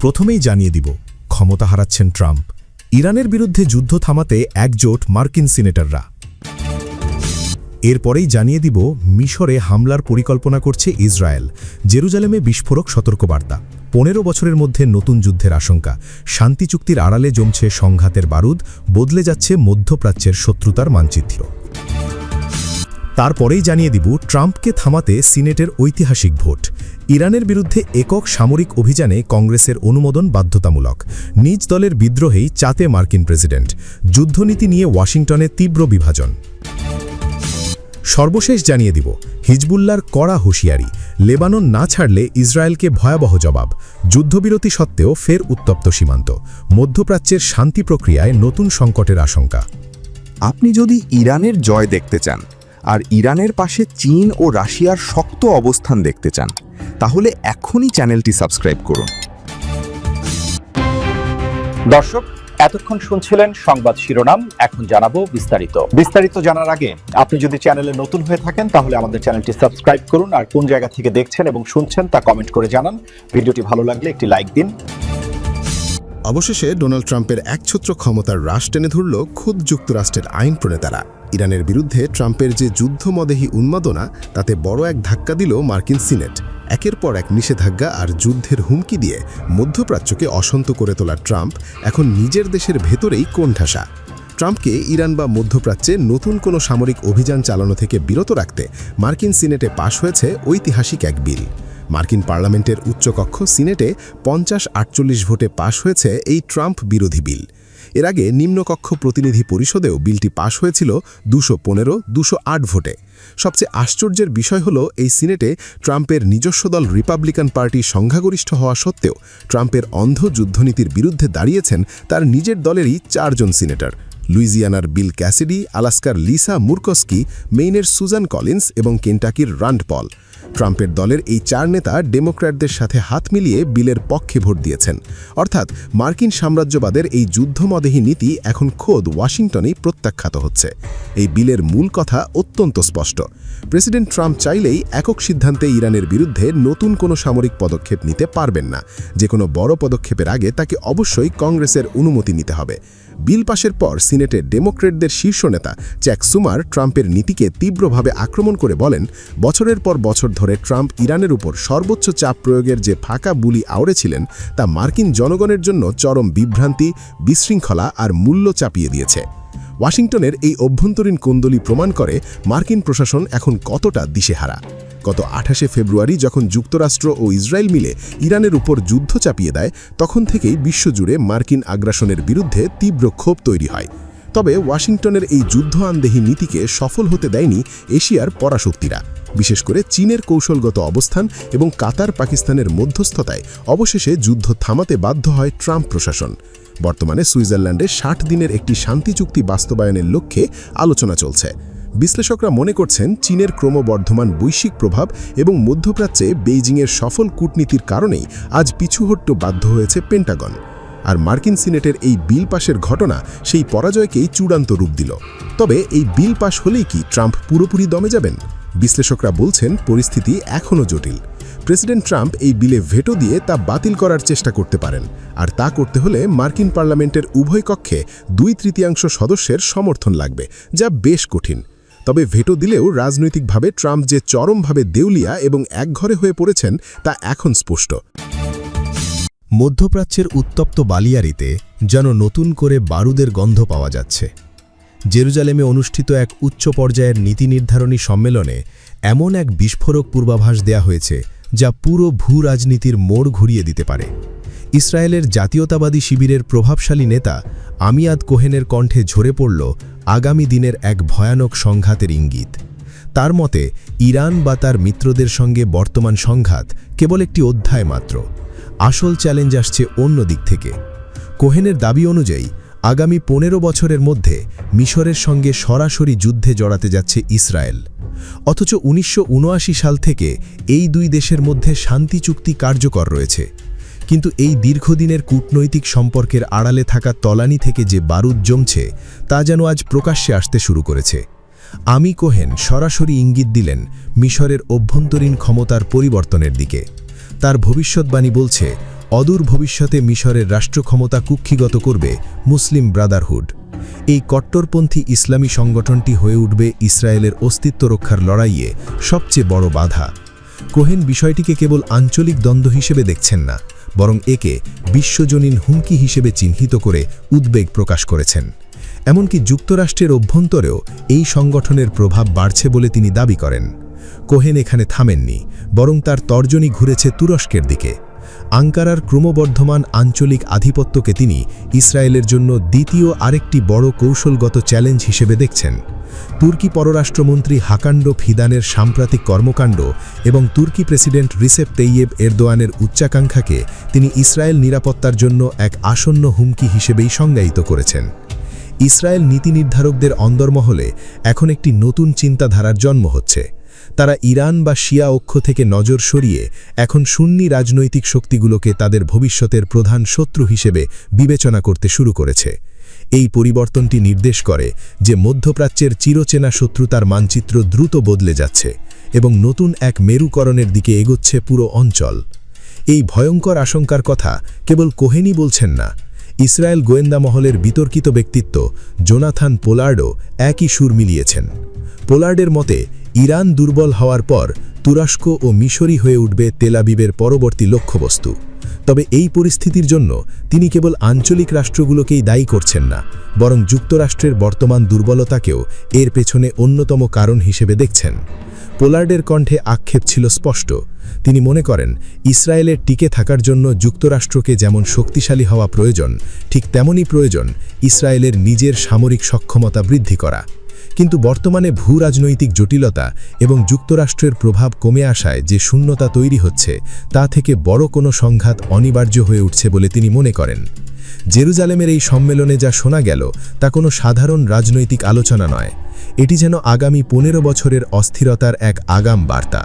প্রথমেই জানিয়ে দিব, ক্ষমতা হারাচ্ছেন ট্রাম্প। ইরানের বিরুদ্ধে যুদ্ধ থামাতে একজোট মার্কিন সিনেটররা। এরপরেই জানিয়ে দিব, মিশরে হামলার পরিকল্পনা করছে ইসরায়েল। জেরুজালেমে বিস্ফোরক সতর্কবার্তা। 15 বছরের মধ্যে নতুন যুদ্ধের আশঙ্কা। শান্তি চুক্তির আড়ালে জমছে সংঘাতের বারুদ। বদলে যাচ্ছে মধ্যপ্রাচ্যের শত্রুতার মানচিত্র। তারপরেই জানিয়ে দিব, ট্রাম্পকে থামাতে সিনেটের ঐতিহাসিক ভোট। ইরানের বিরুদ্ধে একক সামরিক অভিযানে কংগ্রেসের অনুমোদন বাধ্যতামূলক। নিজ দলের বিদ্রোহেই চাতে মার্কিন প্রেসিডেন্ট। যুদ্ধনীতি নিয়ে ওয়াশিংটনে তীব্র বিভাজন। সর্বশেষ জানিয়ে দিব, হিজবুল্লাহর কড়া হুঁশিয়ারি। লেবানন না ছাড়লে ইসরায়েলকে ভয়াবহ জবাব। যুদ্ধবিরতি সত্ত্বেও ফের উত্তপ্ত সীমান্ত। মধ্যপ্রাচ্যের শান্তি প্রক্রিয়ায় নতুন সংকটের আশঙ্কা। আপনি যদি ইরানের জয় দেখতে চান আর ইরানের পাশে চীন ও রাশিয়ার শক্ত অবস্থান দেখতে চান, তাহলে এখনই চ্যানেলটি সাবস্ক্রাইব করুন। দর্শক, এতক্ষণ শুনছিলেন সংবাদ শিরোনাম। এখন জানাবো বিস্তারিত জানার আগে আপনি যদি চ্যানেলে নতুন হয়ে থাকেন তাহলে আমাদের চ্যানেলটি সাবস্ক্রাইব করুন, আর কোন জায়গা থেকে দেখছেন এবং শুনছেন তা কমেন্ট করে জানান। ভিডিওটি ভালো লাগলে একটি লাইক দিন। অবশেষে ডোনাল্ড ট্রাম্পের একছত্র ক্ষমতার হ্রাস টেনে ধরল খুদ যুক্তরাষ্ট্রের আইন প্রণেতারা। ইরানের বিরুদ্ধে ট্রাম্পের যে যুদ্ধমদেহী উন্মাদনা, তাতে বড় এক ধাক্কা দিল মার্কিন সিনেট। একের পর এক নিষেধাজ্ঞা আর যুদ্ধের হুমকি দিয়ে মধ্যপ্রাচ্যকে অশান্ত করে তোলা ট্রাম্প এখন নিজের দেশের ভেতরেই কোণঠাসা। ট্রাম্পকে ইরান বা মধ্যপ্রাচ্যে নতুন কোনো সামরিক অভিযান চালানো থেকে বিরত রাখতে মার্কিন সিনেটে পাশ হয়েছে ঐতিহাসিক এক বিল। মার্কিন পার্লামেন্টের উচ্চকক্ষ সিনেটে 50-48 ভোটে পাশ হয়েছে এই ট্রাম্প বিরোধী বিল। এর আগে নিম্নকক্ষ প্রতিনিধি পরিষদেও বিলটি পাশ হয়েছিল 215-208 ভোটে। সবচেয়ে আশ্চর্যের বিষয় হল, এই সিনেটে ট্রাম্পের নিজস্ব দল রিপাবলিকান পার্টি সংখ্যাগরিষ্ঠ হওয়া সত্ত্বেও ট্রাম্পের অন্ধ যুদ্ধনীতির বিরুদ্ধে দাঁড়িয়েছেন তার নিজের দলেরই 4 জন সিনেটর। লুইজিয়ানার বিল ক্যাসিডি, আলাস্কার লিসা মুরকস্কি, মেইনের সুজান কলিন্স এবং কেন্টাকির রান্ড পল। ট্রাম্পের দলের এই 4 নেতা ডেমোক্র্যাটদের সাথে হাত মিলিয়ে বিলের পক্ষে ভোট দিয়েছেন। অর্থাৎ মার্কিন সাম্রাজ্যবাদের এই যুদ্ধমদেহী নীতি এখন খোদ ওয়াশিংটনেই প্রত্যাখ্যাত হচ্ছে। এই বিলের মূল কথা অত্যন্ত স্পষ্ট। প্রেসিডেন্ট ট্রাম্প চাইলেই একক সিদ্ধান্তে ইরানের বিরুদ্ধে নতুন কোনো সামরিক পদক্ষেপ নিতে পারবেন না। যে কোনো বড় পদক্ষেপের আগে তাকে অবশ্যই কংগ্রেসের অনুমতি নিতে হবে। বিল পাশের পর সিনেটের ডেমোক্র্যাটদের শীর্ষ নেতা চ্যাক সুমার ট্রাম্পের নীতিকে তীব্রভাবে আক্রমণ করে বলেন, বছরের পর বছর ধরে ট্রাম্প ইরানের উপর সর্বোচ্চ চাপ প্রয়োগের যে ফাঁকা বুলি আওড়েছিলেন, তা মার্কিন জনগণের জন্য চরম বিভ্রান্তি, বিশৃঙ্খলা আর মূল্য চাপিয়ে দিয়েছে। ওয়াশিংটনের এই অভ্যন্তরীণ কোন্দলই প্রমাণ করে মার্কিন প্রশাসন এখন কতটা দিশেহারা। গত 28 ফেব্রুয়ারি যখন যুক্তরাষ্ট্র ও ইসরায়েল মিলে ইরানের উপর যুদ্ধ চাপিয়ে দেয়, তখন থেকেই বিশ্বজুড়ে মার্কিন আগ্রাসনের বিরুদ্ধে তীব্র ক্ষোভ তৈরি হয়। তবে ওয়াশিংটনের এই যুদ্ধ আনদেহী নীতিকে সফল হতে দেয়নি এশিয়ার পরাশক্তিরা। বিশেষ করে চীনের কৌশলগত অবস্থান এবং কাতার পাকিস্তানের মধ্যস্থতায় অবশেষে যুদ্ধ থামাতে বাধ্য হয় ট্রাম্প প্রশাসন। বর্তমানে সুইজারল্যান্ডে 60 দিনের একটি শান্তি চুক্তি বাস্তবায়নের লক্ষ্যে আলোচনা চলছে। বিশ্লেষকরা মনে করছেন, চীনের ক্রমবর্ধমান বৈশ্বিক প্রভাব এবং মধ্যপ্রাচ্যে বেইজিংয়ের সফল কূটনীতির কারণেই আজ পিছু হটতে বাধ্য হয়েছে পেন্টাগন। আর মার্কিন সিনেটের এই বিল পাশের ঘটনা সেই পরাজয়কেই চূড়ান্ত রূপ দিল। তবে এই বিল পাশ হলেই কি ট্রাম্প পুরোপুরি দমে যাবেন? বিশ্লেষকরা বলছেন, পরিস্থিতি এখনও জটিল। প্রেসিডেন্ট ট্রাম্প এই বিলে ভেটো দিয়ে তা বাতিল করার চেষ্টা করতে পারেন, আর তা করতে হলে মার্কিন পার্লামেন্টের উভয় কক্ষে 2/3 সদস্যের সমর্থন লাগবে, যা বেশ কঠিন। তবে ভেটো দিলেও রাজনৈতিকভাবে ট্রাম্প যে চরমভাবে দেউলিয়া এবং একঘরে হয়ে পড়েছেন তা এখন স্পষ্ট। মধ্যপ্রাচ্যের উত্তপ্ত বালিয়াড়িতে যেন নতুন করে বারুদের গন্ধ পাওয়া যাচ্ছে। জেরুজালেমে অনুষ্ঠিত এক উচ্চ পর্যায়ের নীতি নির্ধারণী সম্মেলনে এমন এক বিস্ফোরক পূর্বাভাস দেয়া হয়েছে যা পুরো ভূ-রাজনীতির মোড় ঘুরিয়ে দিতে পারে। ইসরায়েলের জাতীয়তাবাদী শিবিরের প্রভাবশালী নেতা আমিয়াদ কোহেনের কণ্ঠে ঝরে পড়ল আগামী দিনের এক ভয়ানক সংঘাতের ইঙ্গিত। তার মতে, ইরান বা তার মিত্রদের সঙ্গে বর্তমান সংঘাত কেবল একটি অধ্যায় মাত্র। আসল চ্যালেঞ্জ আসছে অন্য দিক থেকে। কোহেনের দাবি অনুযায়ী আগামী 15 বছরের মধ্যে মিশরের সঙ্গে সরাসরি যুদ্ধে জড়াতে যাচ্ছে ইসরায়েল। অথচ 1979 সাল থেকে এই দুই দেশের মধ্যে শান্তি চুক্তি কার্যকর রয়েছে। কিন্তু এই দীর্ঘদিনের কূটনৈতিক সম্পর্কের আড়ালে থাকা তলানি থেকে যে বারুদ জমছে তা যেন আজ প্রকাশ্যে আসতে শুরু করেছে। আমি কোহেন সরাসরি ইঙ্গিত দিলেন মিশরের অভ্যন্তরীণ ক্ষমতার পরিবর্তনের দিকে। তার ভবিষ্যৎবাণী বলছে, অদূর ভবিষ্যতে মিশরের রাষ্ট্রক্ষমতা কুক্ষিগত করবে মুসলিম ব্রাদারহুড। এই কট্টরপন্থী ইসলামী সংগঠনটি হয়ে উঠবে ইসরায়েলের অস্তিত্ব রক্ষার লড়াইয়ে সবচেয়ে বড় বাধা। কোহেন বিষয়টিকে কেবল আঞ্চলিক দ্বন্দ্ব হিসেবে দেখছেন না, বরং একে বিশ্বজনীন হুমকি হিসেবে চিহ্নিত করে উদ্বেগ প্রকাশ করেছেন। এমনকি যুক্তরাষ্ট্রের অভ্যন্তরেও এই সংগঠনের প্রভাব বাড়ছে বলে তিনি দাবি করেন। কোহেন এখানে থামেননি, বরং তার তর্জনী ঘুরেছে তুরস্কের দিকে। আঙ্কারার ক্রমবর্ধমান আঞ্চলিক আধিপত্যকে তিনি ইসরায়েলের জন্য দ্বিতীয় আরেকটি বড় কৌশলগত চ্যালেঞ্জ হিসেবে দেখছেন। তুর্কি পররাষ্ট্রমন্ত্রী হাকান্ডো ফিদানের সাম্প্রতিক কর্মকাণ্ড এবং তুর্কি প্রেসিডেন্ট রিসেপ তাইয়েব এরদোয়ানের উচ্চাকাঙ্ক্ষাকে তিনি ইসরায়েল নিরাপত্তার জন্য এক আসন্ন হুমকি হিসেবেই সংজ্ঞায়িত করেছেন। ইসরায়েল নীতি নির্ধারকদের অন্দরমহলে এখন একটি নতুন চিন্তাধারার জন্ম হচ্ছে। তারা ইরান বা শিয়া অক্ষ থেকে নজর সরিয়ে এখন সুন্নি রাজনৈতিক শক্তিগুলোকে তাদের ভবিষ্যতের প্রধান শত্রু হিসেবে বিবেচনা করতে শুরু করেছে। এই পরিবর্তনটি নির্দেশ করে যে মধ্যপ্রাচ্যের চিরচেনা শত্রুতার মানচিত্র দ্রুত বদলে যাচ্ছে এবং নতুন এক মেরুকরণের দিকে এগোচ্ছে পুরো অঞ্চল। এই ভয়ঙ্কর আশঙ্কার কথা কেবল কোহেনই বলছেন না, ইসরায়েল গোয়েন্দা মহলের বিতর্কিত ব্যক্তিত্ব জোনাথান পোলার্ডও একই সুর মিলিয়েছেন। পোলার্ডের মতে, ইরান দুর্বল হওয়ার পর তুরস্ক ও মিশরই হয়ে উঠবে তেল আবিবের পরবর্তী লক্ষ্যবস্তু। তবে এই পরিস্থিতির জন্য তিনি কেবল আঞ্চলিক রাষ্ট্রগুলোকেই দায়ী করছেন না, বরং যুক্তরাষ্ট্রের বর্তমান দুর্বলতাকেও এর পেছনে অন্যতম কারণ হিসেবে দেখছেন। পোলার্ডের কণ্ঠে আক্ষেপ ছিল স্পষ্ট। তিনি মনে করেন, ইসরায়েলের টিকে থাকার জন্য যুক্তরাষ্ট্রকে যেমন শক্তিশালী হওয়া প্রয়োজন, ঠিক তেমনই প্রয়োজন ইসরায়েলের নিজের সামরিক সক্ষমতা বৃদ্ধি করা। কিন্তু বর্তমানে ভূরাজনৈতিক জটিলতা এবং যুক্তরাষ্ট্রের প্রভাব কমে আসায় যে শূন্যতা তৈরি হচ্ছে, তা থেকে বড় কোনো সংঘাত অনিবার্য হয়ে উঠছে বলে তিনি মনে করেন। জেরুজালেমের এই সম্মেলনে যা শোনা গেল তা কোনো সাধারণ রাজনৈতিক আলোচনা নয়, এটি যেন আগামী 15 বছরের অস্থিরতার এক আগাম বার্তা।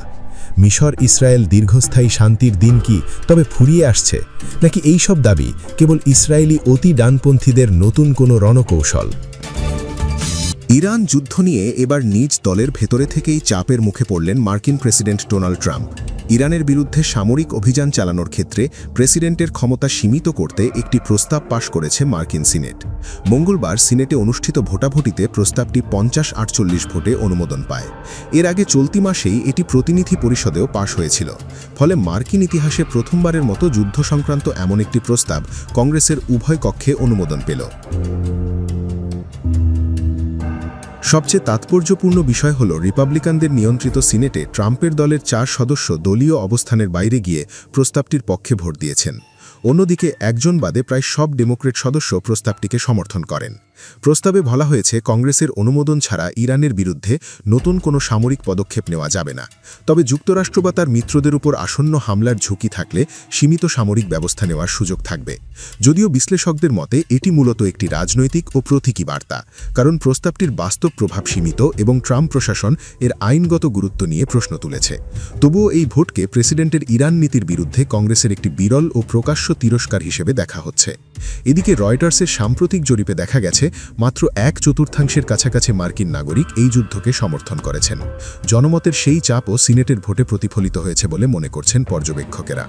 মিশর ইসরায়েল দীর্ঘস্থায়ী শান্তির দিন কি তবে ফুরিয়ে আসছে, নাকি এই সব দাবি কেবল ইসরায়েলি অতি ডানপন্থীদের নতুন কোনো রণকৌশল? ইরান যুদ্ধ নিয়ে এবার নিজ দলের ভেতরে থেকেই চাপের মুখে পড়লেন মার্কিন প্রেসিডেন্ট ডোনাল্ড ট্রাম্প। ইরানের বিরুদ্ধে সামরিক অভিযান চালানোর ক্ষেত্রে প্রেসিডেন্টের ক্ষমতা সীমিত করতে একটি প্রস্তাব পাশ করেছে মার্কিন সিনেট। মঙ্গলবার সিনেটে অনুষ্ঠিত ভোটাভুটিতে প্রস্তাবটি 50-48 ভোটে অনুমোদন পায়। এর আগে চলতি মাসেই এটি প্রতিনিধি পরিষদেও পাশ হয়েছিল। ফলে মার্কিন ইতিহাসে প্রথমবারের মতো যুদ্ধ সংক্রান্ত এমন একটি প্রস্তাব কংগ্রেসের উভয় কক্ষে অনুমোদন পেল। সবচেয়ে তাৎপর্যপূর্ণ বিষয় হল, রিপাবলিকানদের নিয়ন্ত্রিত সিনেটে ট্রাম্পের দলের 4 সদস্য দলীয় অবস্থানের বাইরে গিয়ে প্রস্তাবটির পক্ষে ভোট দিয়েছেন। অন্যদিকে একজন বাদে প্রায় সব ডেমোক্রেট সদস্য প্রস্তাবটিকে সমর্থন করেন। প্রস্তাবে বলা হয়েছে, কংগ্রেসের অনুমোদন ছাড়া ইরানের বিরুদ্ধে নতুন কোনো সামরিক পদক্ষেপ নেওয়া যাবে না। তবে যুক্তরাষ্ট্র বা তার মিত্রদের উপর আসন্ন হামলার ঝুঁকি থাকলে সীমিত সামরিক ব্যবস্থা নেওয়ার সুযোগ থাকবে। যদিও বিশ্লেষকদের মতে এটি মূলত একটি রাজনৈতিক ও প্রতীকী বার্তা, কারণ প্রস্তাবটির বাস্তব প্রভাব সীমিত এবং ট্রাম্প প্রশাসন এর আইনগত গুরুত্ব নিয়ে প্রশ্ন তুলেছে। তবুও এই ভোটকে প্রেসিডেন্টের ইরান নীতির বিরুদ্ধে কংগ্রেসের একটি বিরল ও প্রকাশ্য তিরস্কার হিসেবে দেখা হচ্ছে। এদিকে রয়টার্সের সাম্প্রতিক জরিপে দেখা গেছে, মাত্র 1/4 কাছাকাছি মার্কিন নাগরিক এই যুদ্ধকে সমর্থন করেছেন। জনমতের সেই চাপও সিনেটের ভোটে প্রতিফলিত হয়েছে বলে মনে করছেন পর্যবেক্ষকেরা।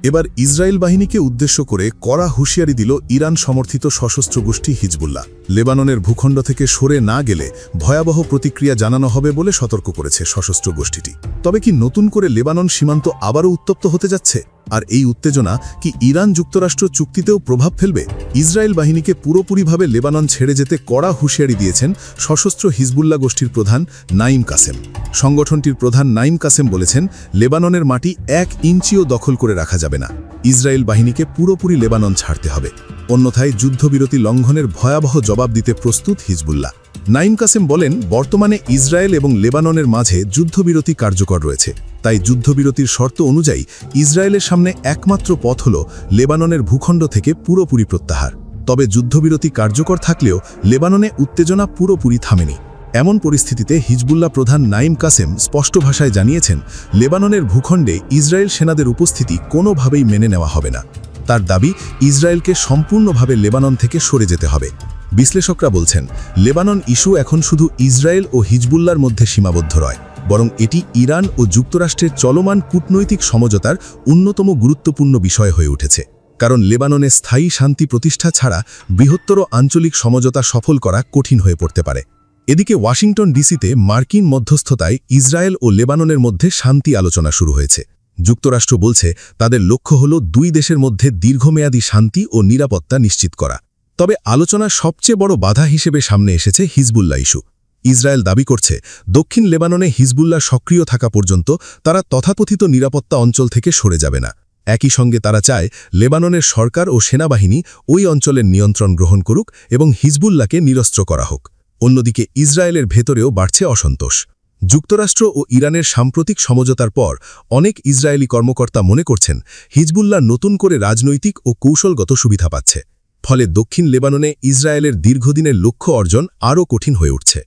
এবার ইসরায়েল বাহিনীকে উদ্দেশ্য করে কড়া হুঁশিয়ারি দিল ইরান সমর্থিত সশস্ত্র গোষ্ঠী হিজবুল্লাহ। লেবাননের ভূখণ্ড থেকে সরে না গেলে ভয়াবহ প্রতিক্রিয়া জানানো হবে বলে সতর্ক করেছে সশস্ত্র গোষ্ঠীটি। তবে কি নতুন করে লেবানন সীমান্ত আবারও উত্তপ্ত হতে যাচ্ছে? আর এই উত্তেজনা কি ইরান যুক্তরাষ্ট্র চুক্তিতেও প্রভাব ফেলবে? ইসরায়েল বাহিনীকে পুরোপুরিভাবে লেবানন ছেড়ে যেতে কড়া হুঁশিয়ারি দিয়েছেন সশস্ত্র হিজবুল্লাহ গোষ্ঠীর প্রধান নাইম কাসেম। সংগঠনটির প্রধান নাইম কাসেম বলেছেন, লেবাননের মাটি 1 ইঞ্চিও দখল করে রাখা যাবে না। ইসরায়েল বাহিনীকে পুরোপুরি লেবানন ছাড়তে হবে, অন্যথায় যুদ্ধবিরতি লঙ্ঘনের ভয়াবহ জবাব দিতে প্রস্তুত হিজবুল্লাহ। নাইম কাসেম বলেন, বর্তমানে ইসরায়েল এবং লেবাননের মাঝে যুদ্ধবিরতি কার্যকর রয়েছে। তাই যুদ্ধবিরতির শর্ত অনুযায়ী ইসরায়েলের সামনে একমাত্র পথ হল লেবাননের ভূখণ্ড থেকে পুরোপুরি প্রত্যাহার। তবে যুদ্ধবিরতি কার্যকর থাকলেও লেবাননে উত্তেজনা পুরোপুরি থামেনি। এমন পরিস্থিতিতে হিজবুল্লাহ প্রধান নাইম কাসেম স্পষ্ট ভাষায় জানিয়েছেন, লেবাননের ভূখণ্ডে ইসরায়েল সেনাদের উপস্থিতি কোনোভাবেই মেনে নেওয়া হবে না। তার দাবি, ইসরায়েলকে সম্পূর্ণভাবে লেবানন থেকে সরে যেতে হবে। বিশ্লেষকরা বলছেন, লেবানন ইস্যু এখন শুধু ইসরায়েল ও হিজবুল্লাহর মধ্যে সীমাবদ্ধ নয়, বরং এটি ইরান ও যুক্তরাষ্ট্রের চলমান কূটনৈতিক সমঝোতার অন্যতম গুরুত্বপূর্ণ বিষয় হয়ে উঠেছে। কারণ লেবাননে স্থায়ী শান্তি প্রতিষ্ঠা ছাড়া বৃহত্তর আঞ্চলিক সমঝোতা সফল করা কঠিন হয়ে পড়তে পারে। এদিকে ওয়াশিংটন ডিসিতে মার্কিন মধ্যস্থতায় ইসরায়েল ও লেবাননের মধ্যে শান্তি আলোচনা শুরু হয়েছে। যুক্তরাষ্ট্র বলছে, তাদের লক্ষ্য হল দুই দেশের মধ্যে দীর্ঘমেয়াদী শান্তি ও নিরাপত্তা নিশ্চিত করা। তবে আলোচনার সবচেয়ে বড় বাধা হিসেবে সামনে এসেছে হিজবুল্লাহ ইস্যু। ইসরায়েল দাবি করছে, দক্ষিণ লেবাননে হিজবুল্লাহ সক্রিয় থাকা পর্যন্ত তারা তথাকথিত নিরাপত্তা অঞ্চল থেকে সরে যাবে না। একই সঙ্গে তারা চায়, লেবাননের সরকার ও সেনাবাহিনী ওই অঞ্চলের নিয়ন্ত্রণ গ্রহণ করুক এবং হিজবুল্লাহকে নিরস্ত্র করা হোক। অন্যদিকে ইসরায়েলের ভেতরেও বাড়ছে অসন্তোষ। যুক্তরাষ্ট্র ও ইরানের সাম্প্রতিক সমঝোতার পর অনেক ইসরায়েলি কর্মকর্তা মনে করছেন, হিজবুল্লাহ নতুন করে রাজনৈতিক ও কৌশলগত সুবিধা পাচ্ছে। ফলে দক্ষিণ লেবাননে ইসরায়েলের দীর্ঘদিনের লক্ষ্য অর্জন আরও কঠিন হয়ে উঠছে।